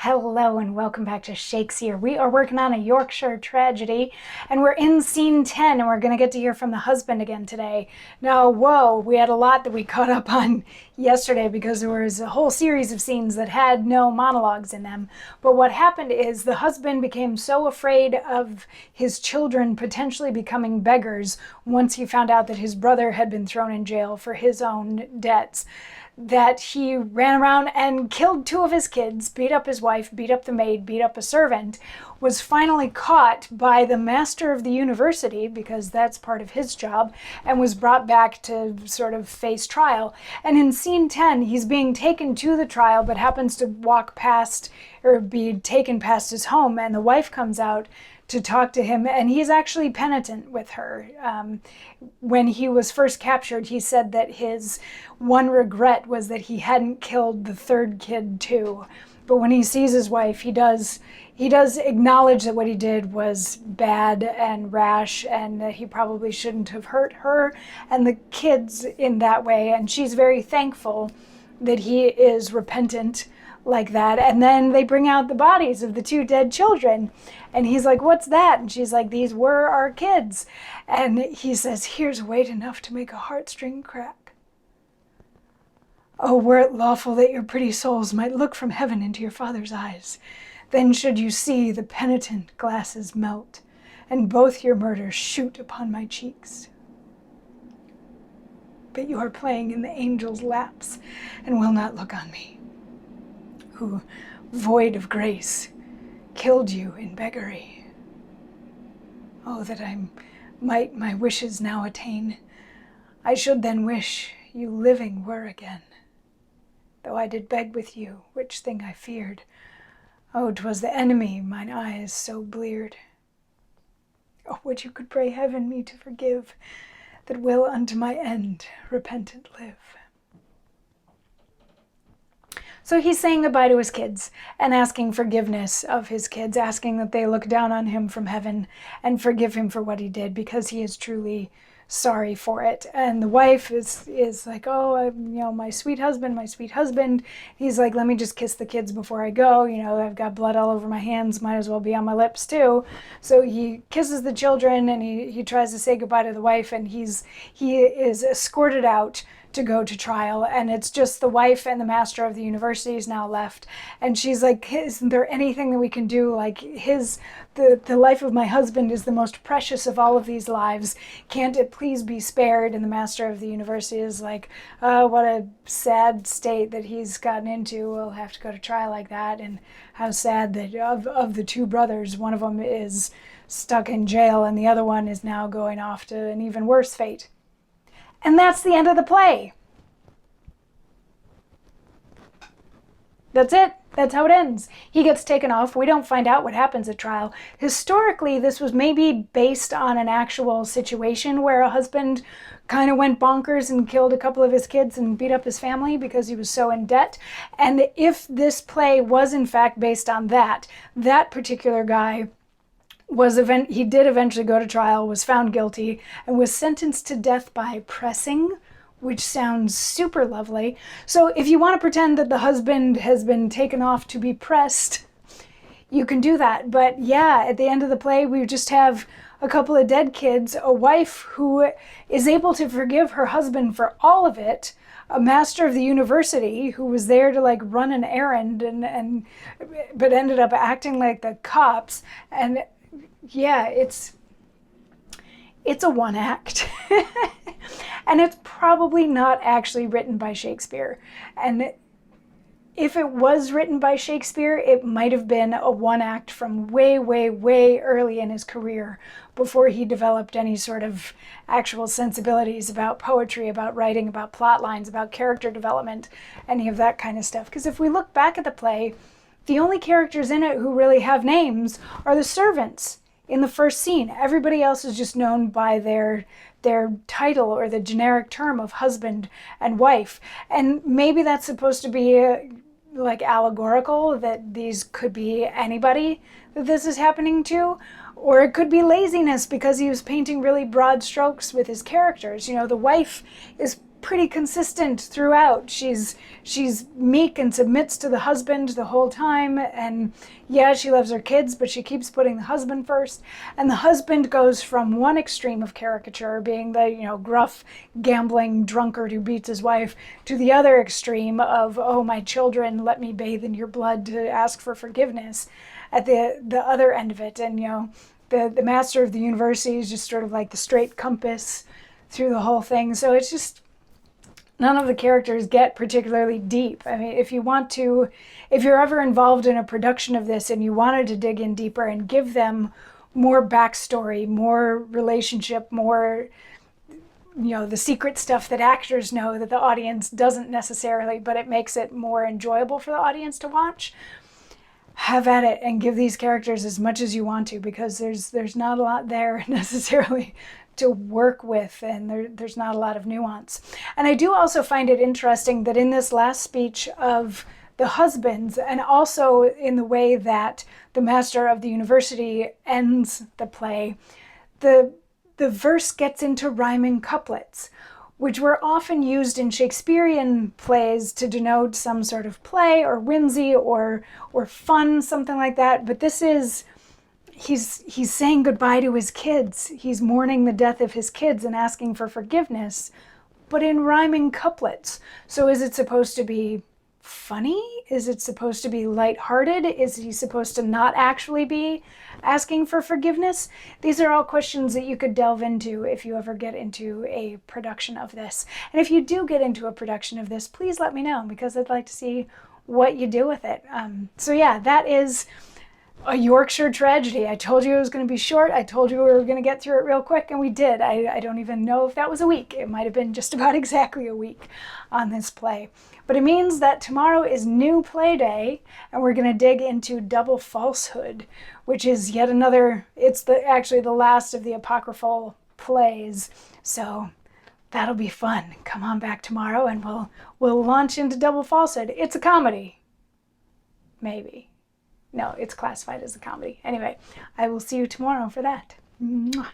Hello and welcome back to Shakesyear. We are working on a Yorkshire tragedy and we're in scene 10 and we're going to get to hear from the husband again today. Now, whoa, we had a lot that we caught up on yesterday because there was a whole series of scenes that had no monologues in them. But what happened is the husband became so afraid of his children potentially becoming beggars once he found out that his brother had been thrown in jail for his own debts, that he ran around and killed two of his kids, beat up his wife, beat up the maid, beat up a servant, was finally caught by the master of the university, because that's part of his job, and was brought back to sort of face trial. And in scene 10, he's being taken to the trial, but happens to walk past or be taken past his home, and the wife comes out to talk to him, and he's actually penitent with her. When he was first captured, he said that his one regret was that he hadn't killed the third kid too. But when he sees his wife, he does acknowledge that what he did was bad and rash, and that he probably shouldn't have hurt her and the kids in that way. And she's very thankful that he is repentant like that. And then they bring out the bodies of the two dead children, and he's like, "What's that?" And she's like, "These were our kids." And he says, "Here's weight enough to make a heartstring crack. Oh, were it lawful that your pretty souls might look from heaven into your Father's eyes, then should you see the penitent glasses melt, and both your murders shoot upon my cheeks. But you are playing in the angels' laps, and will not look on me, who, void of grace, killed you in beggary. Oh, that I might my wishes now attain. I should then wish you living were again. Though I did beg with you, which thing I feared. Oh, 'twas the enemy mine eyes so bleared. Oh, would you could pray heaven me to forgive, that will unto my end repentant live." So he's saying goodbye to his kids and asking forgiveness of his kids, asking that they look down on him from heaven and forgive him for what he did, because he is truly sorry for it. And the wife is like, "Oh, my sweet husband, my sweet husband." He's like, "Let me just kiss the kids before I go. I've got blood all over my hands, might as well be on my lips too." So he kisses the children and he tries to say goodbye to the wife, and he is escorted out to go to trial, and it's just the wife and the master of the university is now left. And she's like, "Isn't there anything that we can do? Like, the life of my husband is the most precious of all of these lives. Can't it please be spared?" And the master of the university is like, "What a sad state that he's gotten into. We'll have to go to trial like that. And how sad that of the two brothers, one of them is stuck in jail and the other one is now going off to an even worse fate." And that's the end of the play. That's it. That's how it ends. He gets taken off. We don't find out what happens at trial. Historically, this was maybe based on an actual situation where a husband kind of went bonkers and killed a couple of his kids and beat up his family because he was so in debt. And if this play was in fact based on that particular guy he did eventually go to trial, was found guilty, and was sentenced to death by pressing, which sounds super lovely. So if you want to pretend that the husband has been taken off to be pressed, you can do that. But yeah, at the end of the play, we just have a couple of dead kids, a wife who is able to forgive her husband for all of it, a master of the university who was there to run an errand but ended up acting like the cops. And yeah, it's a one act. And it's probably not actually written by Shakespeare. And if it was written by Shakespeare, it might have been a one act from way, way, way early in his career, before he developed any sort of actual sensibilities about poetry, about writing, about plot lines, about character development, any of that kind of stuff. Because if we look back at the play, the only characters in it who really have names are the servants in the first scene. Everybody else is just known by their title or the generic term of husband and wife. And maybe that's supposed to be allegorical, that these could be anybody that this is happening to. Or it could be laziness because he was painting really broad strokes with his characters. The wife is pretty consistent throughout. She's meek and submits to the husband the whole time, and yeah, she loves her kids, but she keeps putting the husband first. And the husband goes from one extreme of caricature, being the, you know, gruff, gambling drunkard who beats his wife, to the other extreme of, oh, my children, let me bathe in your blood to ask for forgiveness, at the other end of it. And, you know, the master of the university is just sort of like the straight compass through the whole thing. So it's just, none of the characters get particularly deep. I mean, if you're ever involved in a production of this and you wanted to dig in deeper and give them more backstory, more relationship, more, you know, the secret stuff that actors know that the audience doesn't necessarily, but it makes it more enjoyable for the audience to watch, have at it and give these characters as much as you want to, because there's not a lot there necessarily to work with, and there's not a lot of nuance. And I do also find it interesting that in this last speech of the husbands, and also in the way that the master of the university ends the play, the verse gets into rhyming couplets, which were often used in Shakespearean plays to denote some sort of play or whimsy or fun, something like that. But this is, he's saying goodbye to his kids. He's mourning the death of his kids and asking for forgiveness, but in rhyming couplets. So is it supposed to be funny? Is it supposed to be lighthearted? Is he supposed to not actually be asking for forgiveness? These are all questions that you could delve into if you ever get into a production of this. And if you do get into a production of this, please let me know, because I'd like to see what you do with it. So yeah, that is a Yorkshire tragedy. I told you it was going to be short. I told you we were going to get through it real quick, and we did. I don't even know if that was a week. It might have been just about exactly a week on this play. But it means that tomorrow is new play day, and we're going to dig into Double Falsehood, which is yet another, it's actually the last of the apocryphal plays. So that'll be fun. Come on back tomorrow and we'll launch into Double Falsehood. It's a comedy. Maybe. No, it's classified as a comedy. Anyway, I will see you tomorrow for that. Mwah.